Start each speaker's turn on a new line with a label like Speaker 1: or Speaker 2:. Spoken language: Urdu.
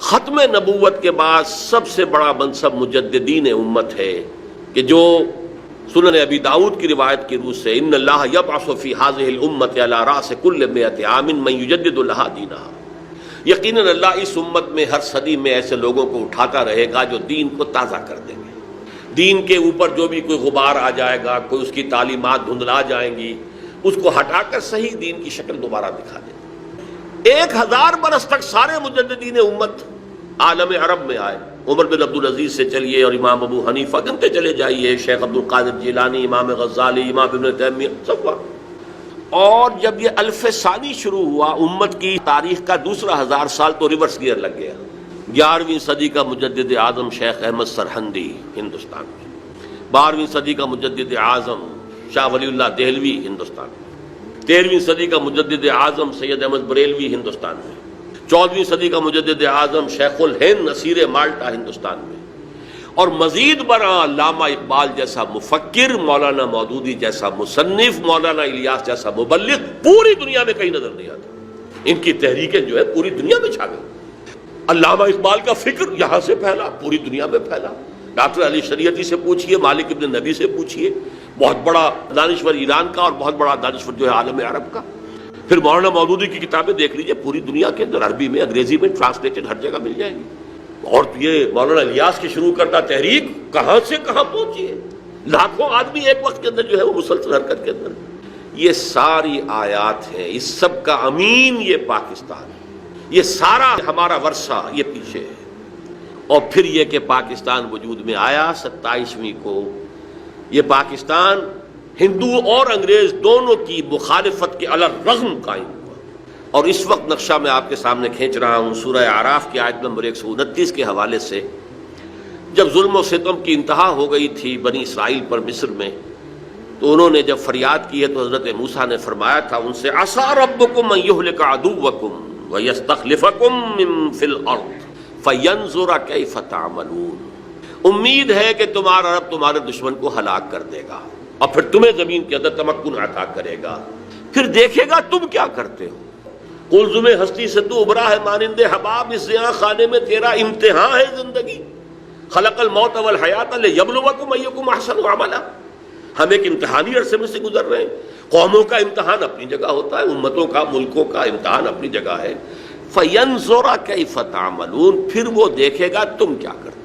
Speaker 1: ختم نبوت کے بعد سب سے بڑا منصب مجددین امت ہے کہ جو سنن ابی داؤد کی روایت کی روح سے ان اللہ یبعث فی هذه الامة علی راس کل 100 عام من یجدد لها دینها، یقیناً اللہ اس امت میں ہر صدی میں ایسے لوگوں کو اٹھاتا رہے گا جو دین کو تازہ کر دیں گے، دین کے اوپر جو بھی کوئی غبار آ جائے گا، کوئی اس کی تعلیمات دھندلا جائیں گی، اس کو ہٹا کر صحیح دین کی شکل دوبارہ دکھا دیں گے۔ 1000 برس تک سارے مجددین امت عالم عرب میں آئے، عمر بن عبدالعزیز سے چلیے اور امام ابو حنیفہ گنتے چلے جائیے، شیخ عبد القادر جیلانی، امام غزالی، امام ابن تیمیہ، سب وہاں۔ اور جب یہ الف ثانی شروع ہوا، امت کی تاریخ کا دوسرا 1000 سال تو ریورس گیئر لگ گیا۔ 11ویں صدی کا مجدد اعظم شیخ احمد سرہندی ہندوستان میں، 12ویں صدی کا مجدد اعظم شاہ ولی اللہ دہلوی ہندوستان میں، 13ویں صدی کا مجدد اعظم سید احمد بریلوی ہندوستان میں، 14ویں صدی کا مجدد اعظم شیخ الہند نصیر مالٹا ہندوستان میں، اور مزید برآں علامہ اقبال جیسا مفکر، مولانا مودودی جیسا مصنف، مولانا الیاس جیسا مبلغ پوری دنیا میں کہیں نظر نہیں آتا۔ ان کی تحریکیں جو ہے پوری دنیا میں چھا گئی۔ علامہ اقبال کا فکر یہاں سے پھیلا، پوری دنیا میں پھیلا۔ ڈاکٹر علی شریعتی سے پوچھئے، مالک ابن نبی سے پوچھئے، بہت بڑا دانشور ایران کا اور بہت بڑا دانشور جو ہے عالم عرب کا۔ پھر مولانا مودودی کی کتابیں دیکھ لیجئے، پوری دنیا کے اندر عربی میں، انگریزی میں ٹرانسلیٹڈ ہر جگہ مل جائیں گی۔ اور یہ مولانا الیاس کی شروع کرتا تحریک کہاں سے کہاں پہنچی ہے، لاکھوں آدمی ایک وقت کے اندر جو ہے وہ مسلسل حرکت کے اندر۔ یہ ساری آیات ہیں، اس سب کا امین یہ پاکستان ہے، یہ سارا ہمارا ورثہ یہ پیچھے ہے۔ اور پھر یہ کہ پاکستان وجود میں آیا 27ویں کو، یہ پاکستان ہندو اور انگریز دونوں کی مخالفت کے علی الرغم قائم ہوا۔ اور اس وقت نقشہ میں آپ کے سامنے کھینچ رہا ہوں سورہ اعراف کی آیت نمبر 129 کے حوالے سے، جب ظلم و ستم کی انتہا ہو گئی تھی بنی اسرائیل پر مصر میں، تو انہوں نے جب فریاد کی ہے تو حضرت موسیٰ نے فرمایا تھا ان سے عسیٰ ربکم ان یہلک عدوکم ویستخلفکم فی الارض فینظر کیف تعملون، امید ہے کہ تمہارا رب تمہارے دشمن کو ہلاک کر دے گا اور پھر تمہیں زمین کے اندر تمکن عطا کرے گا، پھر دیکھے گا تم کیا کرتے ہو۔ قلزم ہستی سے تو ابھرا ہے مانند حباب، اس زیاں خانے میں تیرا امتحان ہے زندگی، خلق الموت والحیات لیبلوکم ایکم احسن عملا۔ ہم ایک امتحانی عرصے میں سے گزر رہے ہیں۔ قوموں کا امتحان اپنی جگہ ہوتا ہے، امتوں کا، ملکوں کا امتحان اپنی جگہ ہے۔ فینظر کیف تعملون، پھر وہ دیکھے گا تم کیا کرتے